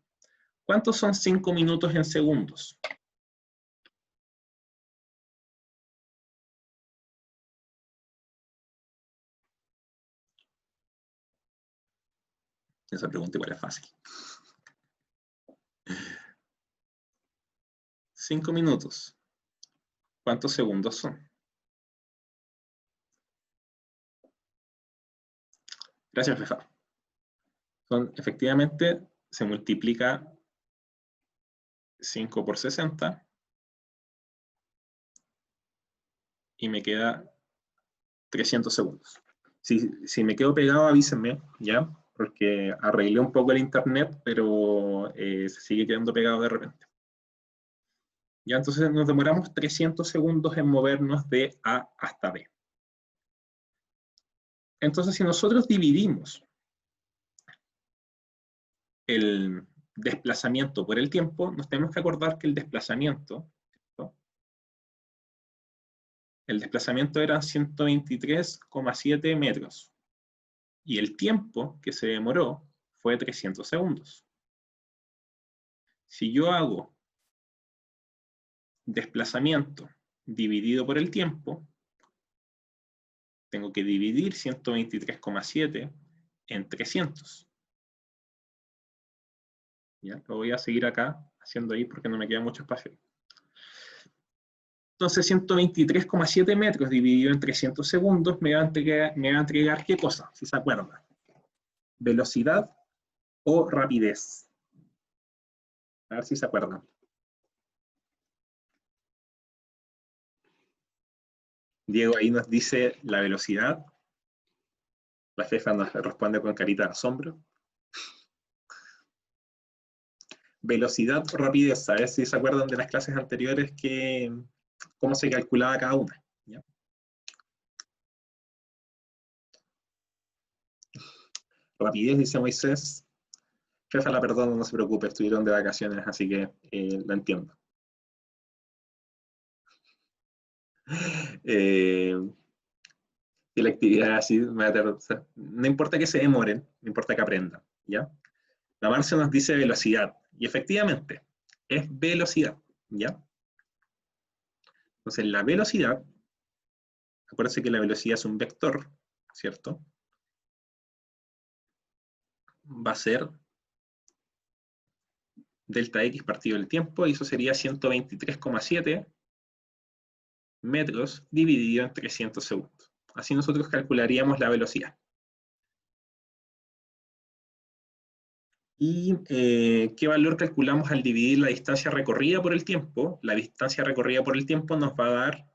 ¿Cuántos son 5 minutos en segundos? Esa pregunta igual es fácil. 5 minutos. ¿Cuántos segundos son? Gracias, Fefa. Efectivamente, se multiplica 5 por 60 y me queda 300 segundos. Si me quedo pegado, avísenme, ¿ya? Porque arreglé un poco el internet, pero se sigue quedando pegado de repente. Ya, entonces nos demoramos 300 segundos en movernos de A hasta B. Entonces, si nosotros dividimos el desplazamiento por el tiempo, nos tenemos que acordar que el desplazamiento eran 123,7 metros. Y el tiempo que se demoró fue 300 segundos. Si yo hago desplazamiento dividido por el tiempo, tengo que dividir 123,7 en 300. ¿Ya? Lo voy a seguir acá haciendo ahí porque no me queda mucho espacio. Entonces 123,7 metros dividido en 300 segundos me va a entregar ¿qué cosa? Si se acuerdan. Velocidad o rapidez. A ver si se acuerdan. Diego ahí nos dice la velocidad. La jefa nos responde con carita de asombro. Velocidad o rapidez. A ver si se acuerdan de las clases anteriores cómo se calculaba cada una. ¿Ya? Rapidez, dice Moisés. Jefa, la perdono, no se preocupe, estuvieron de vacaciones, así que lo entiendo. Y la actividad así, o sea, no importa que se demoren, no importa que aprendan, ¿ya? La Marcia nos dice velocidad, y efectivamente, es velocidad, ¿ya? Entonces, la velocidad, acuérdense que la velocidad es un vector, ¿cierto? Va a ser delta x partido el tiempo, y eso sería 123,7 metros dividido en 300 segundos. Así nosotros calcularíamos la velocidad. ¿Y qué valor calculamos al dividir la distancia recorrida por el tiempo? La distancia recorrida por el tiempo nos va a dar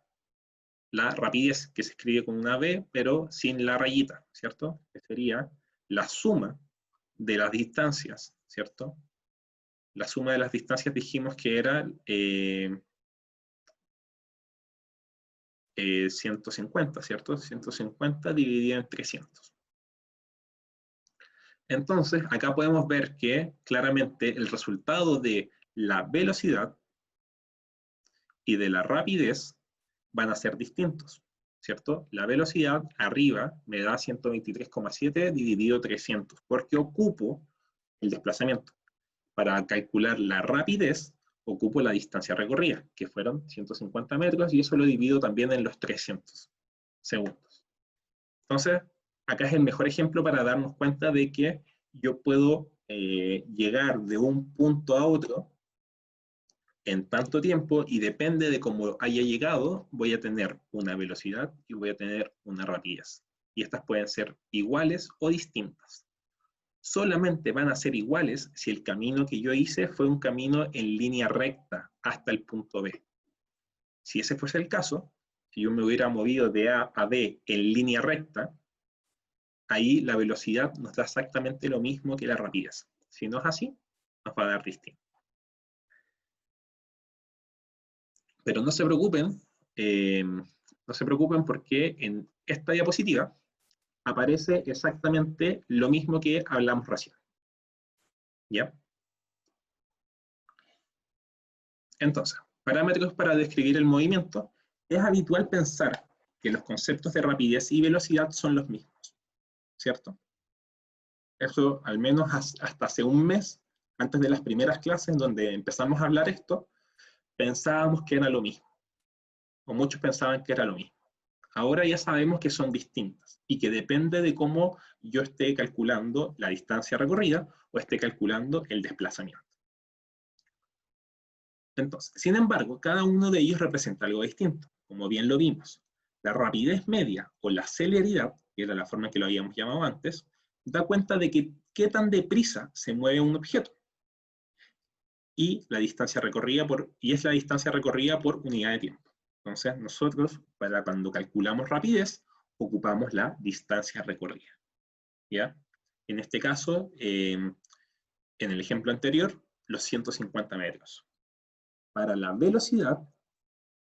la rapidez, que se escribe con una B, pero sin la rayita, ¿cierto? Que sería la suma de las distancias, ¿cierto? La suma de las distancias dijimos que era 150, ¿cierto? 150 dividido en 300. Entonces, acá podemos ver que claramente el resultado de la velocidad y de la rapidez van a ser distintos, ¿cierto? La velocidad arriba me da 123,7 dividido 300, porque ocupo el desplazamiento. Para calcular la rapidez, ocupo la distancia recorrida, que fueron 150 metros, y eso lo divido también en los 300 segundos. Entonces, acá es el mejor ejemplo para darnos cuenta de que yo puedo llegar de un punto a otro en tanto tiempo, y depende de cómo haya llegado, voy a tener una velocidad y voy a tener una rapidez. Y estas pueden ser iguales o distintas. Solamente van a ser iguales si el camino que yo hice fue un camino en línea recta hasta el punto B. Si ese fuese el caso, si yo me hubiera movido de A a B en línea recta, ahí la velocidad nos da exactamente lo mismo que la rapidez. Si no es así, nos va a dar distinto. Pero no se preocupen porque en esta diapositiva aparece exactamente lo mismo que hablamos recién. ¿Ya? Entonces, parámetros para describir el movimiento. Es habitual pensar que los conceptos de rapidez y velocidad son los mismos, ¿cierto? Eso, al menos hasta hace un mes, antes de las primeras clases donde empezamos a hablar esto, pensábamos que era lo mismo. O muchos pensaban que era lo mismo. Ahora ya sabemos que son distintas y que depende de cómo yo esté calculando la distancia recorrida o esté calculando el desplazamiento. Entonces, sin embargo, cada uno de ellos representa algo distinto, como bien lo vimos. La rapidez media o la celeridad, que era la forma en que lo habíamos llamado antes, da cuenta de que qué tan deprisa se mueve un objeto. Y la distancia recorrida es la distancia recorrida por unidad de tiempo. Entonces, nosotros, para cuando calculamos rapidez, ocupamos la distancia recorrida. ¿Ya? En este caso, en el ejemplo anterior, los 150 metros. Para la velocidad,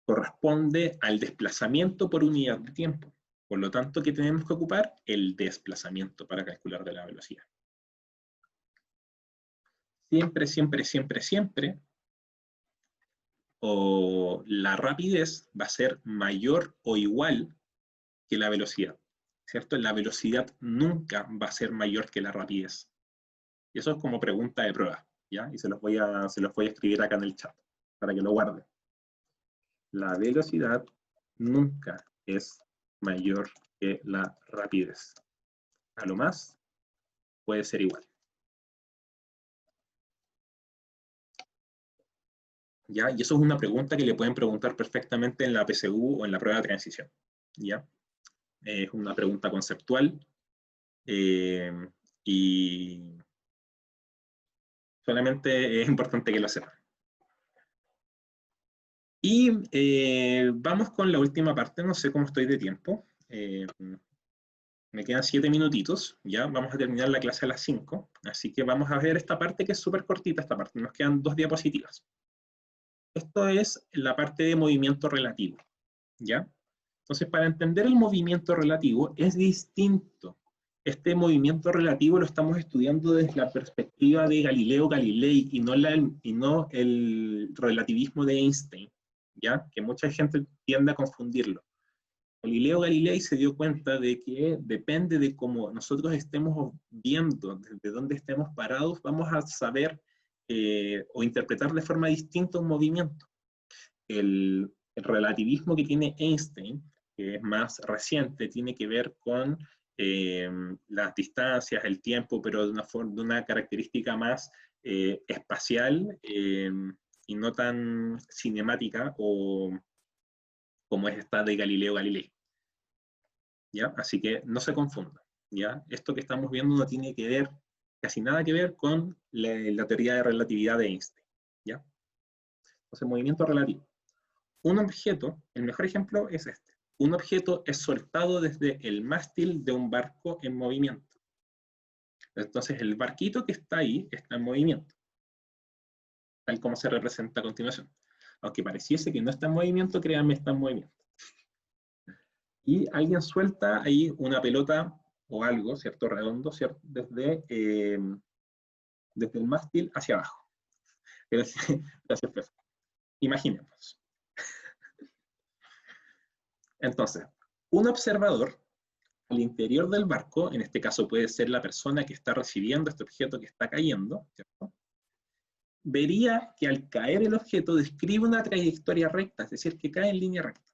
corresponde al desplazamiento por unidad de tiempo. Por lo tanto, ¿qué tenemos que ocupar? El desplazamiento para calcular de la velocidad. Siempre, siempre, siempre, siempre, o la rapidez va a ser mayor o igual que la velocidad, ¿cierto? La velocidad nunca va a ser mayor que la rapidez. Y eso es como pregunta de prueba, ¿ya? Y se los voy a escribir acá en el chat, para que lo guarden. La velocidad nunca es mayor que la rapidez. A lo más puede ser igual. ¿Ya? Y eso es una pregunta que le pueden preguntar perfectamente en la PSU o en la prueba de transición. ¿Ya? Es una pregunta conceptual y solamente es importante que lo sepan. Y vamos con la última parte, no sé cómo estoy de tiempo. Me quedan 7 minutitos, ya vamos a terminar la clase a las 5, así que vamos a ver esta parte que es súper cortita, esta parte, nos quedan 2 diapositivas. Esto es la parte de movimiento relativo, ¿ya? Entonces, para entender el movimiento relativo es distinto. Este movimiento relativo lo estamos estudiando desde la perspectiva de Galileo Galilei y no el relativismo de Einstein, ¿ya? Que mucha gente tiende a confundirlo. Galileo Galilei se dio cuenta de que depende de cómo nosotros estemos viendo, desde dónde estemos parados, vamos a saber o interpretar de forma distinta un movimiento. El relativismo que tiene Einstein, que es más reciente, tiene que ver con las distancias, el tiempo, pero de una característica más espacial y no tan cinemática como es esta de Galileo Galilei. ¿Ya? Así que no se confunda. ¿Ya? Esto que estamos viendo no tiene que ver, casi nada que ver con la teoría de relatividad de Einstein. ¿Ya? Entonces, movimiento relativo. Un objeto, el mejor ejemplo es este. Un objeto es soltado desde el mástil de un barco en movimiento. Entonces, el barquito que está ahí está en movimiento, tal como se representa a continuación. Aunque pareciese que no está en movimiento, créanme, está en movimiento. Y alguien suelta ahí una pelota o algo, ¿cierto? Redondo, ¿cierto? Desde el mástil hacia abajo. Gracias, profe. Imaginemos. Entonces, un observador al interior del barco, en este caso puede ser la persona que está recibiendo este objeto que está cayendo, ¿cierto? Vería que al caer el objeto describe una trayectoria recta, es decir, que cae en línea recta.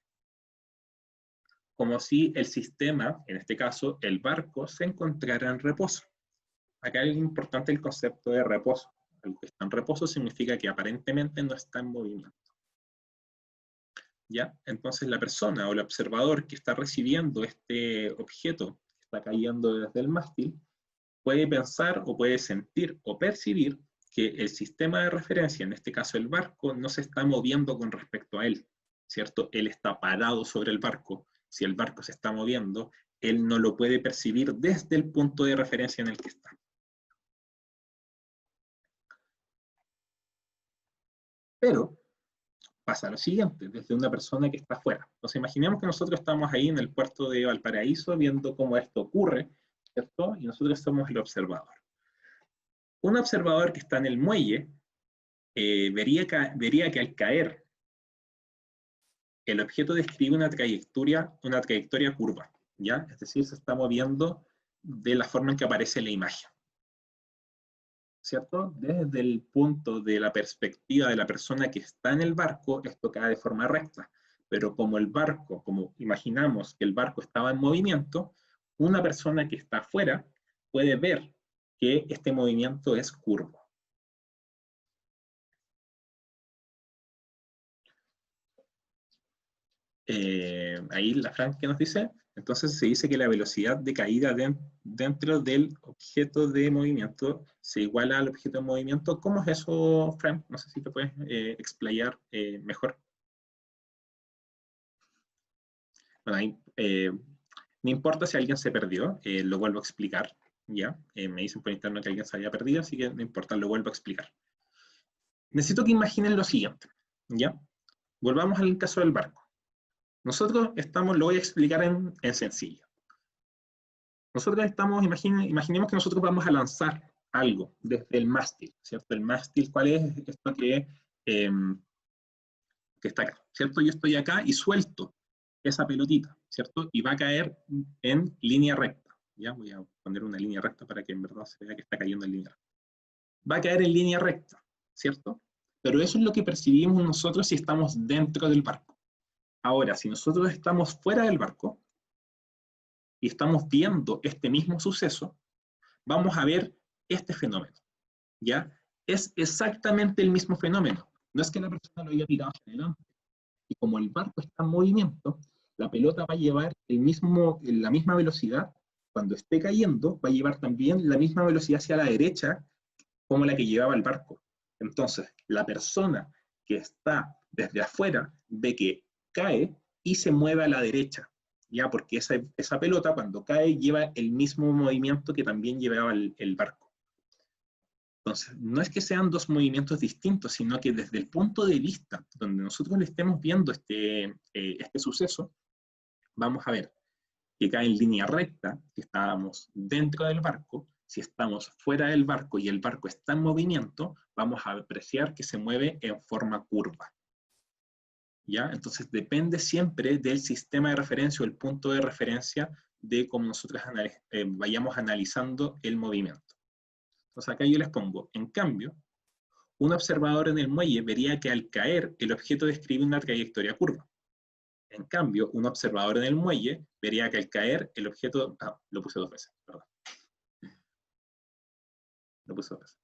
Como si el sistema, en este caso el barco, se encontrara en reposo. Acá es importante el concepto de reposo. Algo que está en reposo significa que aparentemente no está en movimiento. ¿Ya? Entonces la persona o el observador que está recibiendo este objeto que está cayendo desde el mástil puede pensar o puede sentir o percibir que el sistema de referencia, en este caso el barco, no se está moviendo con respecto a él, ¿cierto? Él está parado sobre el barco. Si el barco se está moviendo, él no lo puede percibir desde el punto de referencia en el que está. Pero pasa lo siguiente, desde una persona que está afuera. Entonces imaginemos que nosotros estamos ahí en el puerto de Valparaíso viendo cómo esto ocurre, ¿cierto? Y nosotros somos el observador. Un observador que está en el muelle vería que al caer el objeto describe una trayectoria curva, ¿ya? Es decir, se está moviendo de la forma en que aparece la imagen, ¿cierto? Desde el punto de la perspectiva de la persona que está en el barco, esto cae de forma recta, pero como el barco, como imaginamos que el barco estaba en movimiento, una persona que está afuera puede ver que este movimiento es curvo. Ahí la Fran que nos dice, entonces se dice que la velocidad de caída dentro del objeto de movimiento se iguala al objeto de movimiento. ¿Cómo es eso, Fran? No sé si te puedes explayar mejor. Bueno, ahí, no importa si alguien se perdió, lo vuelvo a explicar, ¿ya? Me dicen por interno que alguien se había perdido, así que no importa, lo vuelvo a explicar. Necesito que imaginen lo siguiente, ¿ya? Volvamos al caso del barco. Nosotros estamos, lo voy a explicar en sencillo. Nosotros estamos, imaginemos que nosotros vamos a lanzar algo desde el mástil, ¿cierto? El mástil, ¿cuál es esto que está acá, ¿cierto? Yo estoy acá y suelto esa pelotita, ¿cierto? Y va a caer en línea recta. Ya voy a poner una línea recta para que en verdad se vea que está cayendo en línea recta. Va a caer en línea recta, ¿cierto? Pero eso es lo que percibimos nosotros si estamos dentro del barco. Ahora, si nosotros estamos fuera del barco y estamos viendo este mismo suceso, vamos a ver este fenómeno, ¿ya? Es exactamente el mismo fenómeno. No es que la persona lo haya tirado hacia adelante. Y como el barco está en movimiento, la pelota va a llevar la misma velocidad. Cuando esté cayendo, va a llevar también la misma velocidad hacia la derecha como la que llevaba el barco. Entonces, la persona que está desde afuera ve que cae y se mueve a la derecha, ¿ya? Porque esa pelota cuando cae lleva el mismo movimiento que también llevaba el barco. Entonces, no es que sean dos movimientos distintos, sino que desde el punto de vista donde nosotros le estemos viendo este suceso, vamos a ver que cae en línea recta, si estábamos dentro del barco. Si estamos fuera del barco y el barco está en movimiento, vamos a apreciar que se mueve en forma curva. ¿ya? Entonces depende siempre del sistema de referencia o el punto de referencia de cómo nosotros vayamos analizando el movimiento. Entonces acá yo les pongo, en cambio, un observador en el muelle vería que al caer el objeto describe una trayectoria curva. En cambio, un observador en el muelle vería que al caer el objeto... Ah, lo puse 2 veces, perdón. Lo puse 2 veces.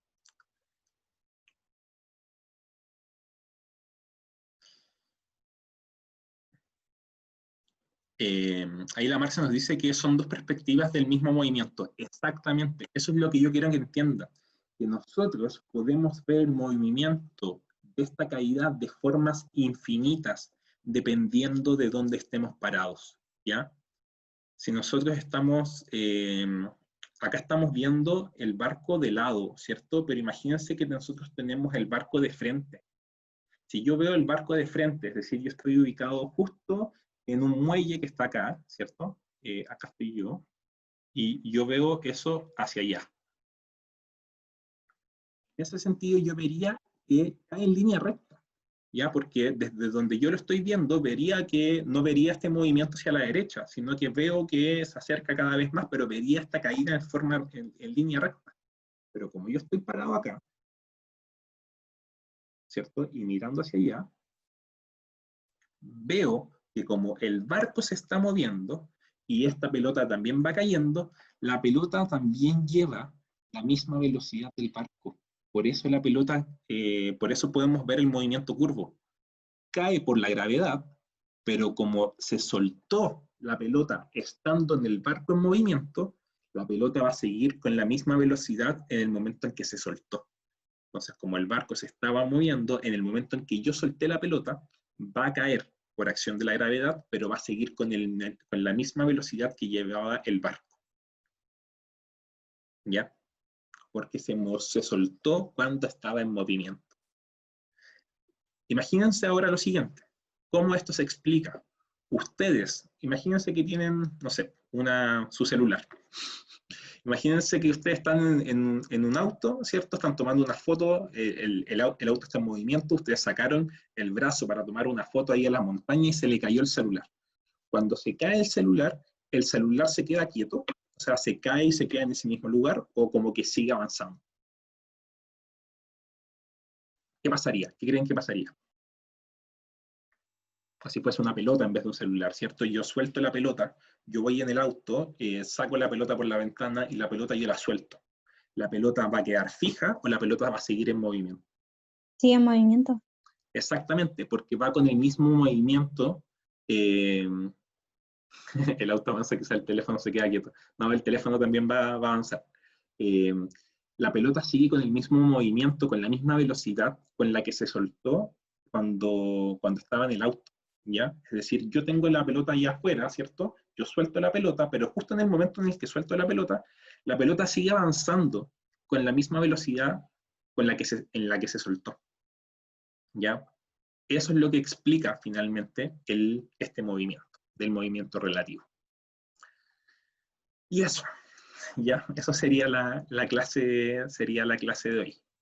Ahí la Marcia nos dice que son 2 perspectivas del mismo movimiento. Exactamente, eso es lo que yo quiero que entiendan. Que nosotros podemos ver el movimiento de esta caída de formas infinitas, dependiendo de dónde estemos parados, ¿ya? Si nosotros estamos, acá estamos viendo el barco de lado, ¿cierto? Pero imagínense que nosotros tenemos el barco de frente. Si yo veo el barco de frente, es decir, yo estoy ubicado justo en un muelle que está acá, ¿cierto? Acá estoy yo, y yo veo eso hacia allá. En ese sentido yo vería que cae en línea recta, ¿ya? Porque desde donde yo lo estoy viendo, vería que no vería este movimiento hacia la derecha, sino que veo que se acerca cada vez más, pero vería esta caída en línea recta. Pero como yo estoy parado acá, ¿cierto? Y mirando hacia allá, veo que como el barco se está moviendo y esta pelota también va cayendo, la pelota también lleva la misma velocidad del barco. Por eso la pelota, por eso podemos ver el movimiento curvo. Cae por la gravedad, pero como se soltó la pelota estando en el barco en movimiento, la pelota va a seguir con la misma velocidad en el momento en que se soltó. Entonces, como el barco se estaba moviendo, en el momento en que yo solté la pelota, va a caer por acción de la gravedad, pero va a seguir con la misma velocidad que llevaba el barco. ¿Ya? Porque se soltó cuando estaba en movimiento. Imagínense ahora lo siguiente. ¿Cómo esto se explica? Ustedes, imagínense que tienen, no sé, su celular. Imagínense que ustedes están en un auto, ¿cierto? Están tomando una foto, el auto está en movimiento, ustedes sacaron el brazo para tomar una foto ahí en la montaña y se le cayó el celular. Cuando se cae el celular se queda quieto, o sea, se cae y se queda en ese mismo lugar, o como que sigue avanzando. ¿Qué pasaría? ¿Qué creen que pasaría? Si fuese una pelota en vez de un celular, ¿cierto? Yo suelto la pelota, yo voy en el auto, saco la pelota por la ventana y la pelota yo la suelto. ¿La pelota va a quedar fija o la pelota va a seguir en movimiento? Sigue en movimiento. Exactamente, porque va con el mismo movimiento. El auto avanza, quizá el teléfono se queda quieto. No, el teléfono también va a avanzar. La pelota sigue con el mismo movimiento, con la misma velocidad con la que se soltó cuando estaba en el auto, ¿ya? Es decir, yo tengo la pelota allá afuera, ¿cierto? Yo suelto la pelota, pero justo en el momento en el que suelto la pelota sigue avanzando con la misma velocidad en la que se soltó, ¿ya? Eso es lo que explica finalmente este movimiento, del movimiento relativo. Y eso, ya, eso sería la clase de hoy.